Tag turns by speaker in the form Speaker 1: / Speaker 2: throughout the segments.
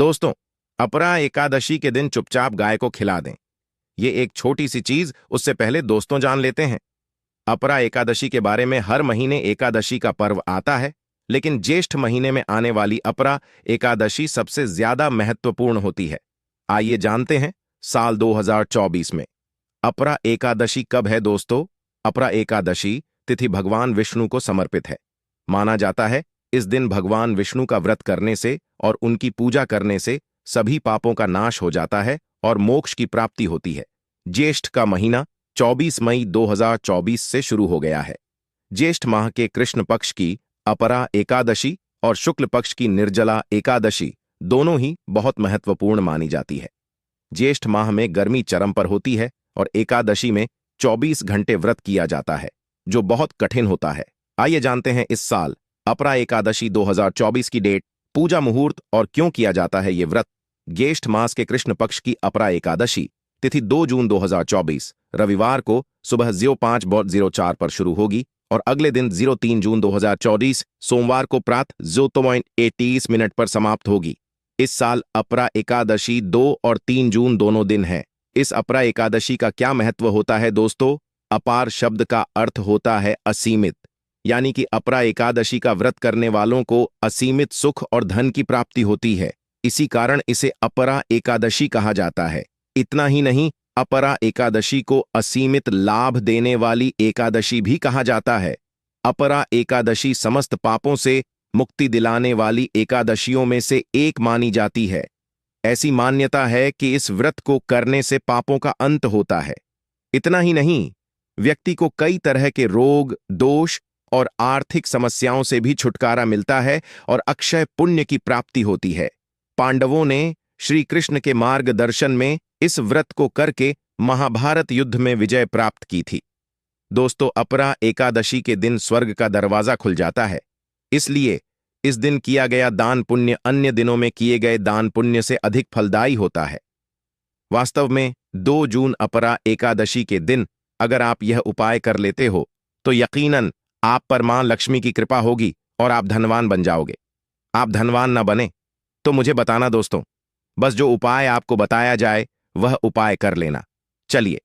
Speaker 1: दोस्तों, अपरा एकादशी के दिन चुपचाप गाय को खिला दें। ये एक छोटी सी चीज, उससे पहले दोस्तों जान लेते हैं। अपरा एकादशी के बारे में हर महीने एकादशी का पर्व आता है, लेकिन ज्येष्ठ महीने में आने वाली अपरा एकादशी सबसे ज्यादा महत्वपूर्ण होती है। आइए जानते हैं साल 2024 में अपरा एकादशी कब है दोस्तों। अपरा एकादशी तिथि भगवान विष्णु को समर्पित है। माना जाता है इस दिन भगवान विष्णु का व्रत करने से और उनकी पूजा करने से सभी पापों का नाश हो जाता है और मोक्ष की प्राप्ति होती है। ज्येष्ठ का महीना 24 मई 2024 से शुरू हो गया है। ज्येष्ठ माह के कृष्ण पक्ष की अपरा एकादशी और शुक्ल पक्ष की निर्जला एकादशी दोनों ही बहुत महत्वपूर्ण मानी जाती है। ज्येष्ठ माह में गर्मी चरम पर होती है और एकादशी में 24 घंटे व्रत किया जाता है, जो बहुत कठिन होता है। आइए जानते हैं इस साल अपरा एकादशी 2024 की डेट, पूजा मुहूर्त और क्यों किया जाता है ये व्रत। ज्येष्ठ मास के कृष्ण पक्ष की अपरा एकादशी तिथि 2 जून 2024 रविवार को सुबह 05:04 पर शुरू होगी और अगले दिन 03 जून 2024 सोमवार को प्रातः 0:30 पर समाप्त होगी। इस साल अपरा एकादशी 2 और 3 जून दोनों दिन है। इस अपरा एकादशी का क्या महत्व होता है दोस्तों। अपार शब्द का अर्थ होता है असीमित, यानी कि अपरा एकादशी का व्रत करने वालों को असीमित सुख और धन की प्राप्ति होती है। इसी कारण इसे अपरा एकादशी कहा जाता है। इतना ही नहीं, अपरा एकादशी को असीमित लाभ देने वाली एकादशी भी कहा जाता है। अपरा एकादशी समस्त पापों से मुक्ति दिलाने वाली एकादशियों में से एक मानी जाती है। ऐसी मान्यता है कि इस व्रत को करने से पापों का अंत होता है। इतना ही नहीं, व्यक्ति को कई तरह के रोग, दोष और आर्थिक समस्याओं से भी छुटकारा मिलता है और अक्षय पुण्य की प्राप्ति होती है। पांडवों ने श्री कृष्ण के मार्गदर्शन में इस व्रत को करके महाभारत युद्ध में विजय प्राप्त की थी। दोस्तों, अपरा एकादशी के दिन स्वर्ग का दरवाजा खुल जाता है, इसलिए इस दिन किया गया दान पुण्य अन्य दिनों में किए गए दान पुण्य से अधिक फलदायी होता है। वास्तव में 2 जून अपरा एकादशी के दिन अगर आप यह उपाय कर लेते हो तो यकीनन आप पर मां लक्ष्मी की कृपा होगी और आप धनवान बन जाओगे। आप धनवान ना बने तो मुझे बताना दोस्तों, बस जो उपाय आपको बताया जाए वह उपाय कर लेना। चलिए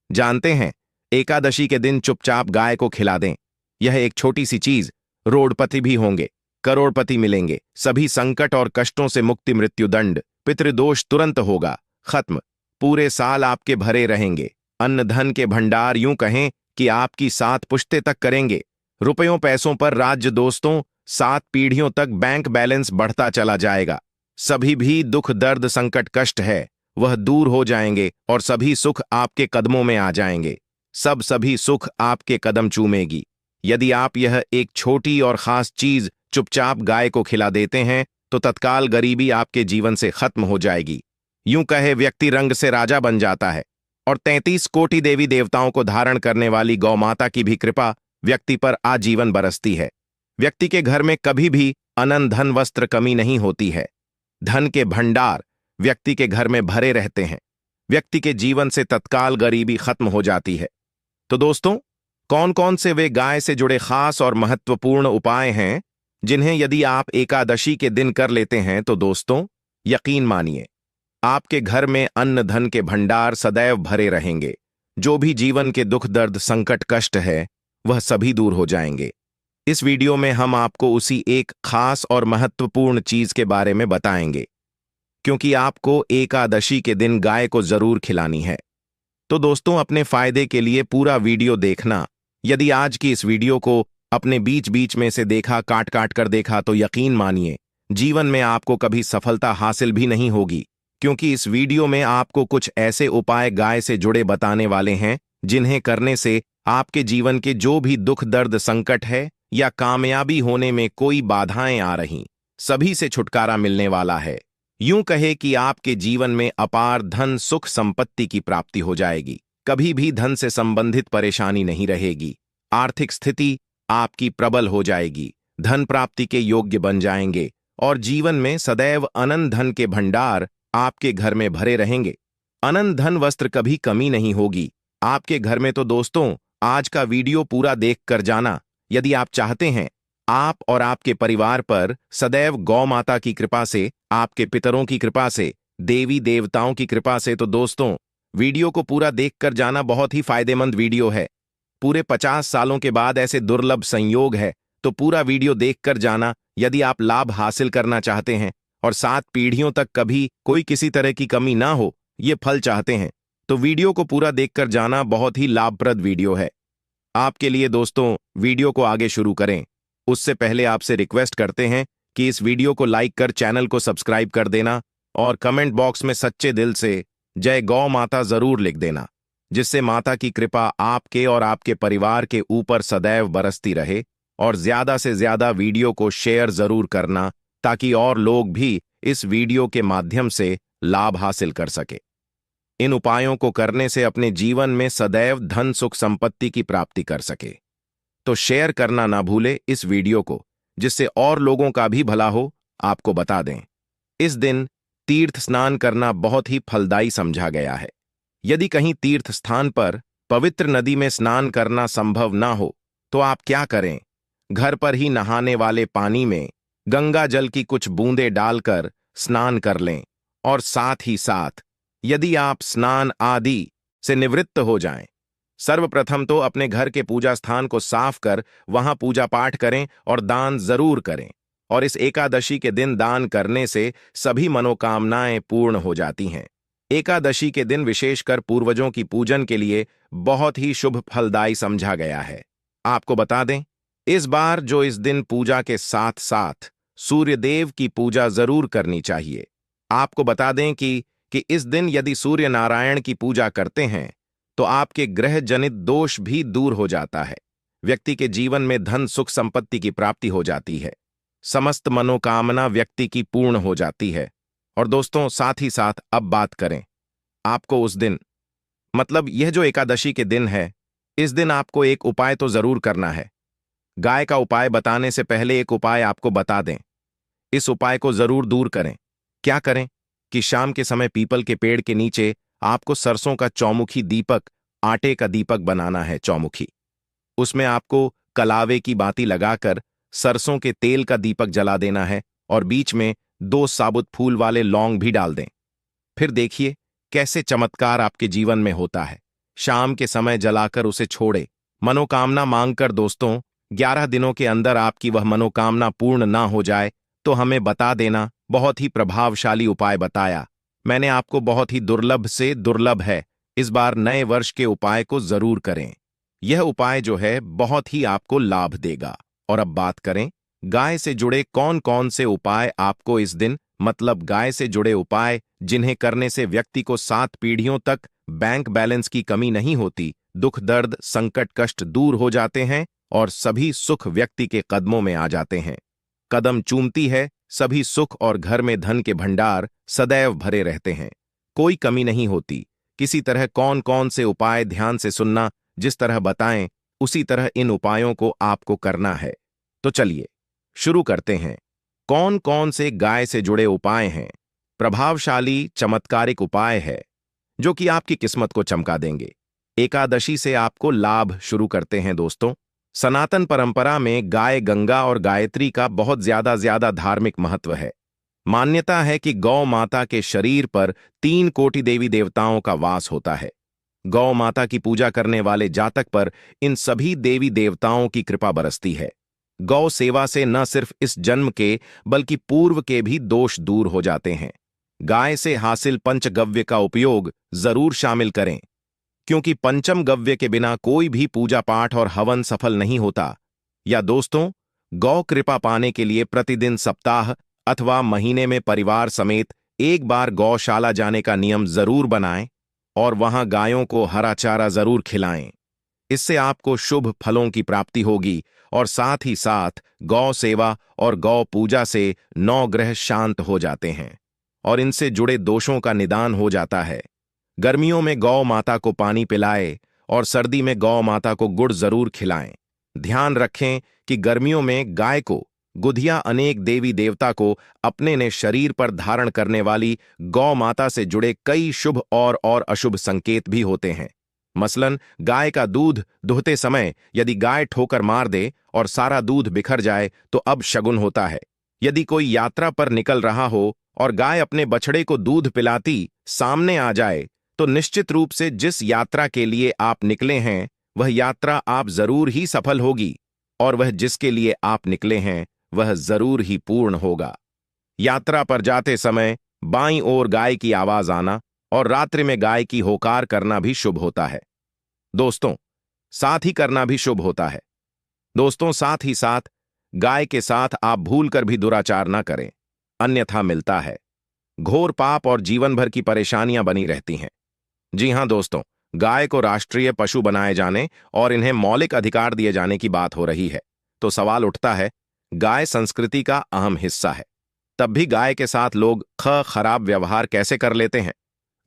Speaker 1: जानते हैं, एकादशी के दिन चुपचाप गाय को खिला दें। यह एक छोटी सी चीज, रोडपति भी होंगे, करोड़पति मिलेंगे, सभी संकट और कष्टों से मुक्ति, मृत्युदंड, पितृदोष तुरंत होगा खत्म, पूरे साल आपके भरे रहेंगे, अन्न धन के भंडार यूं कहें कि आपकी 7 पुश्ते तक करेंगे। रुपयों पैसों पर राज्य दोस्तों, 7 पीढ़ियों तक बैंक बैलेंस बढ़ता चला जाएगा। सभी भी दुख दर्द संकट कष्ट है वह दूर हो जाएंगे और सभी सुख आपके कदमों में आ जाएंगे। सभी सुख आपके कदम चूमेगी। यदि आप यह एक छोटी और खास चीज चुपचाप गाय को खिला देते हैं तो तत्काल गरीबी आपके जीवन से खत्म हो जाएगी। यूं कहे व्यक्ति रंग से राजा बन जाता है और 33 कोटि देवी देवताओं को धारण करने वाली गौ माता की भी कृपा व्यक्ति पर आजीवन बरसती है। व्यक्ति के घर में कभी भी अनंत धन वस्त्र कमी नहीं होती है। धन के भंडार व्यक्ति के घर में भरे रहते हैं। व्यक्ति के जीवन से तत्काल गरीबी खत्म हो जाती है। तो दोस्तों, कौन कौन से वे गाय से जुड़े खास और महत्वपूर्ण उपाय हैं जिन्हें यदि आप एकादशी के दिन कर लेते हैं तो दोस्तों यकीन मानिए, आपके घर में अन्न धन के भंडार सदैव भरे रहेंगे। जो भी जीवन के दुख दर्द संकट कष्ट है वह सभी दूर हो जाएंगे। इस वीडियो में हम आपको उसी एक खास और महत्वपूर्ण चीज के बारे में बताएंगे, क्योंकि आपको एकादशी के दिन गाय को जरूर खिलानी है। तो दोस्तों, अपने फायदे के लिए पूरा वीडियो देखना। यदि आज की इस वीडियो को अपने बीच बीच में से देखा, काट काट कर देखा, तो यकीन मानिए जीवन में आपको कभी सफलता हासिल भी नहीं होगी, क्योंकि इस वीडियो में आपको कुछ ऐसे उपाय गाय से जुड़े बताने वाले हैं जिन्हें करने से आपके जीवन के जो भी दुख दर्द संकट है या कामयाबी होने में कोई बाधाएं आ रही, सभी से छुटकारा मिलने वाला है। यूं कहे कि आपके जीवन में अपार धन सुख संपत्ति की प्राप्ति हो जाएगी। कभी भी धन से संबंधित परेशानी नहीं रहेगी। आर्थिक स्थिति आपकी प्रबल हो जाएगी। धन प्राप्ति के योग्य बन जाएंगे और जीवन में सदैव अनंत धन के भंडार आपके घर में भरे रहेंगे। अनंत धन वस्त्र कभी कमी नहीं होगी आपके घर में। तो दोस्तों, आज का वीडियो पूरा देख कर जाना। यदि आप चाहते हैं आप और आपके परिवार पर सदैव गौ माता की कृपा से, आपके पितरों की कृपा से, देवी देवताओं की कृपा से। तो दोस्तों, वीडियो को पूरा देखकर जाना बहुत ही फायदेमंद वीडियो है। पूरे 50 सालों के बाद ऐसे दुर्लभ संयोग है, तो पूरा वीडियो देखकर जाना यदि आप लाभ हासिल करना चाहते हैं और 7 पीढ़ियों तक कभी कोई किसी तरह की कमी ना हो, ये फल चाहते हैं, तो वीडियो को पूरा देखकर जाना बहुत ही लाभप्रद वीडियो है आपके लिए। दोस्तों, वीडियो को आगे शुरू करें उससे पहले आपसे रिक्वेस्ट करते हैं कि इस वीडियो को लाइक कर चैनल को सब्सक्राइब कर देना और कमेंट बॉक्स में सच्चे दिल से जय गौ माता जरूर लिख देना, जिससे माता की कृपा आपके और आपके परिवार के ऊपर सदैव बरसती रहे। और ज्यादा से ज्यादा वीडियो को शेयर जरूर करना ताकि और लोग भी इस वीडियो के माध्यम से लाभ हासिल कर सके। इन उपायों को करने से अपने जीवन में सदैव धन सुख संपत्ति की प्राप्ति कर सके। तो शेयर करना ना भूले इस वीडियो को, जिससे और लोगों का भी भला हो। आपको बता दें, इस दिन तीर्थ स्नान करना बहुत ही फलदायी समझा गया है। यदि कहीं तीर्थ स्थान पर पवित्र नदी में स्नान करना संभव ना हो, तो आप क्या करें, घर पर ही नहाने वाले पानी में गंगा जल की कुछ बूंदें डालकर स्नान कर लें। और साथ ही साथ यदि आप स्नान आदि से निवृत्त हो जाएं, सर्वप्रथम तो अपने घर के पूजा स्थान को साफ कर वहां पूजा पाठ करें और दान जरूर करें। और इस एकादशी के दिन दान करने से सभी मनोकामनाएं पूर्ण हो जाती हैं। एकादशी के दिन विशेषकर पूर्वजों की पूजन के लिए बहुत ही शुभ फलदायी समझा गया है। आपको बता दें, इस बार जो इस दिन पूजा के साथ साथ सूर्यदेव की पूजा जरूर करनी चाहिए। आपको बता दें कि इस दिन यदि सूर्य नारायण की पूजा करते हैं तो आपके ग्रह जनित दोष भी दूर हो जाता है। व्यक्ति के जीवन में धन सुख संपत्ति की प्राप्ति हो जाती है। समस्त मनोकामना व्यक्ति की पूर्ण हो जाती है। और दोस्तों, साथ ही साथ अब बात करें, आपको उस दिन, मतलब यह जो एकादशी के दिन है, इस दिन आपको एक उपाय तो जरूर करना है। गाय का उपाय बताने से पहले एक उपाय आपको बता दें। इस उपाय को जरूर दूर करें। क्या करें कि शाम के समय पीपल के पेड़ के नीचे आपको सरसों का चौमुखी दीपक, आटे का दीपक बनाना है चौमुखी। उसमें आपको कलावे की बाती लगाकर सरसों के तेल का दीपक जला देना है और बीच में 2 साबुत फूल वाले लौंग भी डाल दें। फिर देखिए कैसे चमत्कार आपके जीवन में होता है। शाम के समय जलाकर उसे छोड़े, मनोकामना मांगकर। दोस्तों, 11 दिनों के अंदर आपकी वह मनोकामना पूर्ण ना हो जाए तो हमें बता देना। बहुत ही प्रभावशाली उपाय बताया मैंने आपको, बहुत ही दुर्लभ से दुर्लभ है। इस बार नए वर्ष के उपाय को जरूर करें। यह उपाय जो है बहुत ही आपको लाभ देगा। और अब बात करें, गाय से जुड़े कौन कौन से उपाय आपको इस दिन, मतलब गाय से जुड़े उपाय जिन्हें करने से व्यक्ति को 7 पीढ़ियों तक बैंक बैलेंस की कमी नहीं होती, दुख दर्द संकट कष्ट दूर हो जाते हैं और सभी सुख व्यक्ति के कदमों में आ जाते हैं। कदम चूमती है सभी सुख और घर में धन के भंडार सदैव भरे रहते हैं, कोई कमी नहीं होती। किसी तरह कौन कौन से उपाय ध्यान से सुनना, जिस तरह बताएं उसी तरह इन उपायों को आपको करना है। तो चलिए शुरू करते हैं। कौन कौन से गाय से जुड़े उपाय हैं? प्रभावशाली चमत्कारिक उपाय है जो कि आपकी किस्मत को चमका देंगे। एकादशी से आपको लाभ शुरू करते हैं। दोस्तों, सनातन परंपरा में गाय, गंगा और गायत्री का बहुत ज्यादा धार्मिक महत्व है। मान्यता है कि गौ माता के शरीर पर 3 कोटि देवी देवताओं का वास होता है। गौ माता की पूजा करने वाले जातक पर इन सभी देवी देवताओं की कृपा बरसती है। गौ सेवा से न सिर्फ इस जन्म के बल्कि पूर्व के भी दोष दूर हो जाते हैं। गाय से हासिल पंचगव्य का उपयोग जरूर शामिल करें, क्योंकि पंचम गव्य के बिना कोई भी पूजा पाठ और हवन सफल नहीं होता। या दोस्तों, गौ कृपा पाने के लिए प्रतिदिन, सप्ताह अथवा महीने में परिवार समेत एक बार गौशाला जाने का नियम जरूर बनाएं और वहां गायों को हरा चारा जरूर खिलाएं। इससे आपको शुभ फलों की प्राप्ति होगी और साथ ही साथ गौ सेवा और गौ पूजा से 9 ग्रह शांत हो जाते हैं और इनसे जुड़े दोषों का निदान हो जाता है। गर्मियों में गौ माता को पानी पिलाएं और सर्दी में गौ माता को गुड़ जरूर खिलाएं। ध्यान रखें कि गर्मियों में गाय को गुधिया अनेक देवी देवता को अपने ने शरीर पर धारण करने वाली गौ माता से जुड़े कई शुभ और अशुभ संकेत भी होते हैं। मसलन, गाय का दूध दुहते समय यदि गाय ठोकर मार दे और सारा दूध बिखर जाए तो अब शगुन होता है। यदि कोई यात्रा पर निकल रहा हो और गाय अपने बछड़े को दूध पिलाती सामने आ जाए तो निश्चित रूप से जिस यात्रा के लिए आप निकले हैं वह यात्रा आप जरूर ही सफल होगी, और वह जिसके लिए आप निकले हैं वह जरूर ही पूर्ण होगा। यात्रा पर जाते समय बाईं ओर गाय की आवाज आना और रात्रि में गाय की होकार करना भी शुभ होता है। दोस्तों, साथ ही करना भी शुभ होता है। दोस्तों, साथ ही साथ गाय के साथ आप भूलकर भी दुराचार ना करें, अन्यथा मिलता है घोर पाप और जीवन भर की परेशानियां बनी रहती हैं। जी हां दोस्तों, गाय को राष्ट्रीय पशु बनाए जाने और इन्हें मौलिक अधिकार दिए जाने की बात हो रही है, तो सवाल उठता है, गाय संस्कृति का अहम हिस्सा है, तब भी गाय के साथ लोग खराब व्यवहार कैसे कर लेते हैं।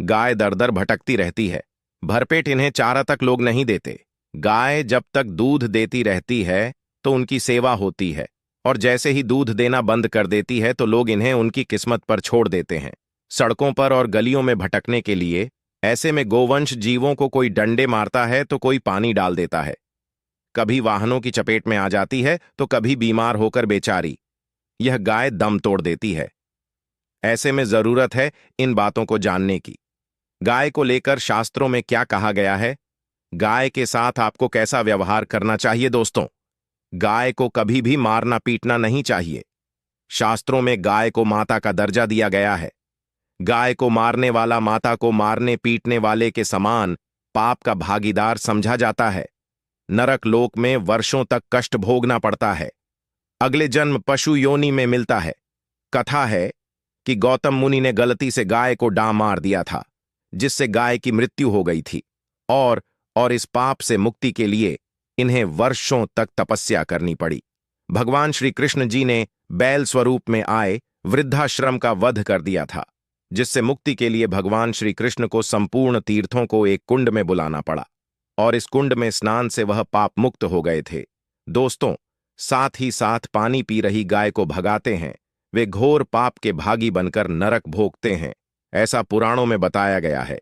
Speaker 1: गाय दर दर भटकती रहती है, भरपेट इन्हें चारा तक लोग नहीं देते। गाय जब तक दूध देती रहती है तो उनकी सेवा होती है, और जैसे ही दूध देना बंद कर देती है तो लोग इन्हें उनकी किस्मत पर छोड़ देते हैं, सड़कों पर और गलियों में भटकने के लिए। ऐसे में गोवंश जीवों को कोई डंडे मारता है तो कोई पानी डाल देता है, कभी वाहनों की चपेट में आ जाती है तो कभी बीमार होकर बेचारी यह गाय दम तोड़ देती है। ऐसे में जरूरत है इन बातों को जानने की। गाय को लेकर शास्त्रों में क्या कहा गया है, गाय के साथ आपको कैसा व्यवहार करना चाहिए। दोस्तों, गाय को कभी भी मारना पीटना नहीं चाहिए। शास्त्रों में गाय को माता का दर्जा दिया गया है। गाय को मारने वाला माता को मारने पीटने वाले के समान पाप का भागीदार समझा जाता है। नरक लोक में वर्षों तक कष्ट भोगना पड़ता है, अगले जन्म पशु योनि में मिलता है। कथा है कि गौतम मुनि ने गलती से गाय को डां मार दिया था, जिससे गाय की मृत्यु हो गई थी, और इस पाप से मुक्ति के लिए इन्हें वर्षों तक तपस्या करनी पड़ी। भगवान श्री कृष्ण जी ने बैल स्वरूप में आए वृद्धाश्रम का वध कर दिया था, जिससे मुक्ति के लिए भगवान श्री कृष्ण को संपूर्ण तीर्थों को एक कुंड में बुलाना पड़ा, और इस कुंड में स्नान से वह पाप मुक्त हो गए थे। दोस्तों, साथ ही साथ पानी पी रही गाय को भगाते हैं वे घोर पाप के भागी बनकर नरक भोगते हैं, ऐसा पुराणों में बताया गया है।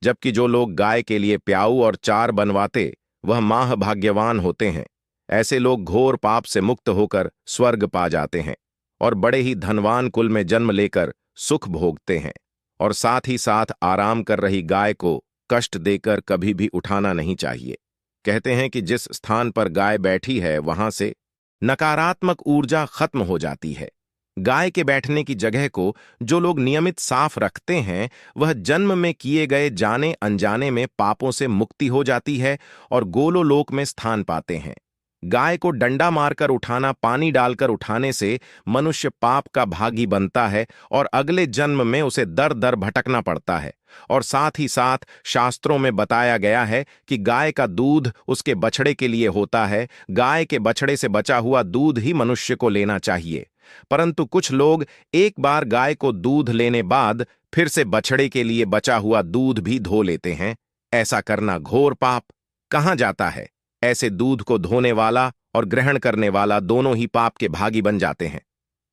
Speaker 1: जबकि जो लोग गाय के लिए प्याऊ और चार बनवाते वह माह भाग्यवान होते हैं। ऐसे लोग घोर पाप से मुक्त होकर स्वर्ग पा जाते हैं और बड़े ही धनवान कुल में जन्म लेकर सुख भोगते हैं। और साथ ही साथ आराम कर रही गाय को कष्ट देकर कभी भी उठाना नहीं चाहिए। कहते हैं कि जिस स्थान पर गाय बैठी है वहां से नकारात्मक ऊर्जा खत्म हो जाती है। गाय के बैठने की जगह को जो लोग नियमित साफ रखते हैं वह जन्म में किए गए जाने अनजाने में पापों से मुक्ति हो जाती है और गोलोलोक में स्थान पाते हैं। गाय को डंडा मारकर उठाना, पानी डालकर उठाने से मनुष्य पाप का भागी बनता है और अगले जन्म में उसे दर दर भटकना पड़ता है। और साथ ही साथ शास्त्रों में बताया गया है कि गाय का दूध उसके बछड़े के लिए होता है, गाय के बछड़े से बचा हुआ दूध ही मनुष्य को लेना चाहिए। परंतु कुछ लोग एक बार गाय को दूध लेने बाद फिर से बछड़े के लिए बचा हुआ दूध भी धो लेते हैं। ऐसा करना घोर पाप कहा जाता है। ऐसे दूध को धोने वाला और ग्रहण करने वाला दोनों ही पाप के भागी बन जाते हैं।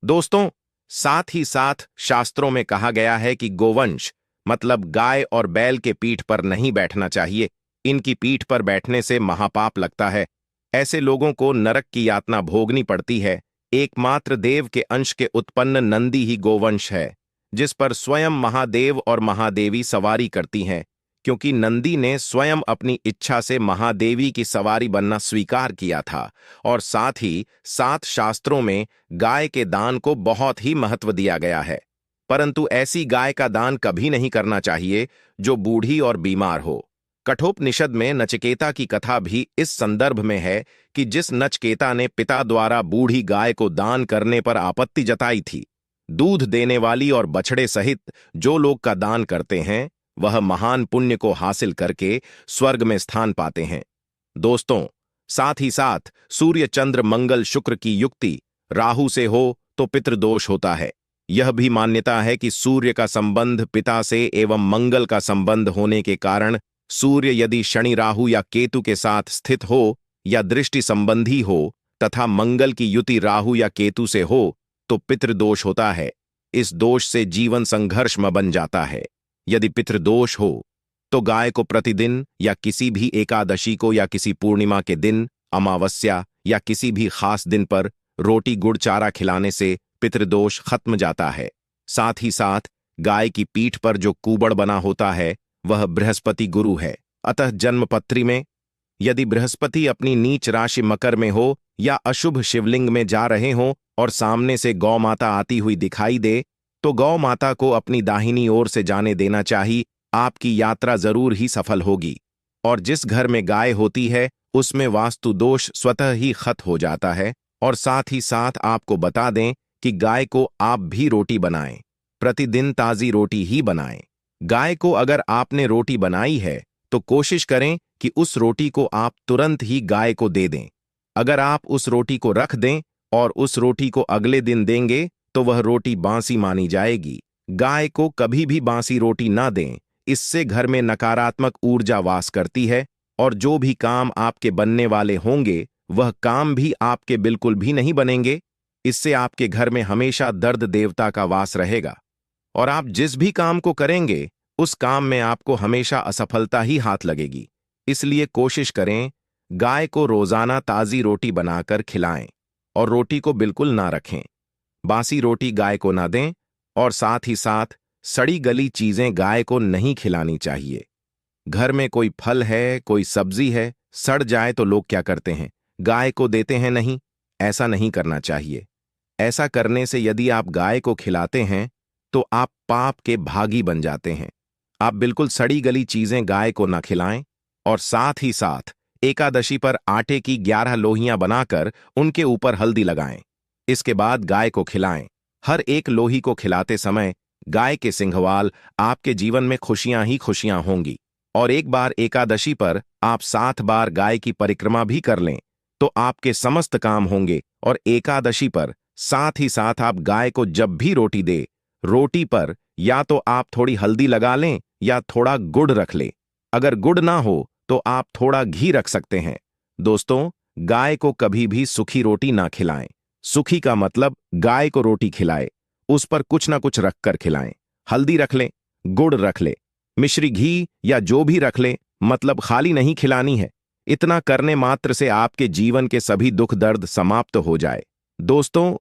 Speaker 1: दोस्तों, साथ ही साथ शास्त्रों में कहा गया है कि गोवंश मतलब गाय और बैल के पीठ पर नहीं बैठना चाहिए। इनकी पीठ पर बैठने से महापाप लगता है। ऐसे लोगों को नरक की यातना भोगनी पड़ती है। एकमात्र देव के अंश के उत्पन्न नंदी ही गोवंश है, जिस पर स्वयं महादेव और महादेवी सवारी करती हैं, क्योंकि नंदी ने स्वयं अपनी इच्छा से महादेवी की सवारी बनना स्वीकार किया था। और साथ ही साथ शास्त्रों में गाय के दान को बहुत ही महत्व दिया गया है। परंतु ऐसी गाय का दान कभी नहीं करना चाहिए जो बूढ़ी और बीमार हो। कठोपनिषद में नचिकेता की कथा भी इस संदर्भ में है कि जिस नचिकेता ने पिता द्वारा बूढ़ी गाय को दान करने पर आपत्ति जताई थी। दूध देने वाली और बछड़े सहित जो लोग का दान करते हैं वह महान पुण्य को हासिल करके स्वर्ग में स्थान पाते हैं। दोस्तों, साथ ही साथ सूर्य चंद्र मंगल शुक्र की युक्ति राहु से हो तो पितृदोष होता है। यह भी मान्यता है कि सूर्य का संबंध पिता से एवं मंगल का संबंध होने के कारण सूर्य यदि शनि राहु या केतु के साथ स्थित हो या दृष्टि संबंधी हो तथा मंगल की युति राहु या केतु से हो तो पितृदोष होता है। इस दोष से जीवन संघर्षमय बन जाता है। यदि पितृदोष हो तो गाय को प्रतिदिन या किसी भी एकादशी को या किसी पूर्णिमा के दिन, अमावस्या या किसी भी खास दिन पर रोटी गुड़ चारा खिलाने से पितृदोष खत्म जाता है। साथ ही साथ गाय की पीठ पर जो कूबड़ बना होता है वह बृहस्पति गुरु है। अतः जन्मपत्री में यदि बृहस्पति अपनी नीच राशि मकर में हो या अशुभ शिवलिंग में जा रहे हों और सामने से गौ माता आती हुई दिखाई दे तो गौ माता को अपनी दाहिनी ओर से जाने देना चाहिए। आपकी यात्रा जरूर ही सफल होगी। और जिस घर में गाय होती है उसमें वास्तु दोष स्वतः ही खत्म हो जाता है। और साथ ही साथ आपको बता दें कि गाय को आप भी रोटी बनाएं, प्रतिदिन ताजी रोटी ही बनाएं। गाय को अगर आपने रोटी बनाई है तो कोशिश करें कि उस रोटी को आप तुरंत ही गाय को दे दें। अगर आप उस रोटी को रख दें और उस रोटी को अगले दिन देंगे तो वह रोटी बासी मानी जाएगी। गाय को कभी भी बासी रोटी ना दें, इससे घर में नकारात्मक ऊर्जा वास करती है और जो भी काम आपके बनने वाले होंगे वह काम भी आपके बिल्कुल भी नहीं बनेंगे। इससे आपके घर में हमेशा दर्द देवता का वास रहेगा और आप जिस भी काम को करेंगे उस काम में आपको हमेशा असफलता ही हाथ लगेगी। इसलिए कोशिश करें गाय को रोजाना ताजी रोटी बनाकर खिलाएं और रोटी को बिल्कुल ना रखें। बासी रोटी गाय को ना दें और साथ ही साथ सड़ी गली चीजें गाय को नहीं खिलानी चाहिए। घर में कोई फल है, कोई सब्जी है, सड़ जाए तो लोग क्या करते हैं, गाय को देते हैं। नहीं, ऐसा नहीं करना चाहिए। ऐसा करने से यदि आप गाय को खिलाते हैं तो आप पाप के भागी बन जाते हैं। आप बिल्कुल सड़ी गली चीजें गाय को ना खिलाएं और साथ ही साथ एकादशी पर आटे की 11 लोहियां बनाकर उनके ऊपर हल्दी लगाएं। इसके बाद गाय को खिलाएं। हर एक लोही को खिलाते समय गाय के सिंघवाल आपके जीवन में खुशियां ही खुशियां होंगी। और एक बार एकादशी पर आप 7 बार गाय की परिक्रमा भी कर लें तो आपके समस्त काम होंगे। और एकादशी पर साथ ही साथ आप गाय को जब भी रोटी दे, रोटी पर या तो आप थोड़ी हल्दी लगा लें या थोड़ा गुड़ रख लें। अगर गुड़ ना हो तो आप थोड़ा घी रख सकते हैं। दोस्तों, गाय को कभी भी सूखी रोटी ना खिलाएं। सूखी का मतलब गाय को रोटी खिलाए, उस पर कुछ ना कुछ रखकर खिलाएं। हल्दी रख लें, गुड़ रख लें, मिश्री घी या जो भी रख लें, मतलब खाली नहीं खिलानी है। इतना करने मात्र से आपके जीवन के सभी दुख दर्द समाप्त हो जाए। दोस्तों,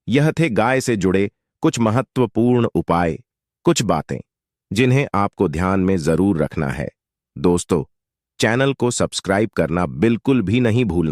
Speaker 1: यह थे गाय से जुड़े कुछ महत्वपूर्ण उपाय, कुछ बातें जिन्हें आपको ध्यान में जरूर रखना है। दोस्तों, चैनल को सब्सक्राइब करना बिल्कुल भी नहीं भूलना।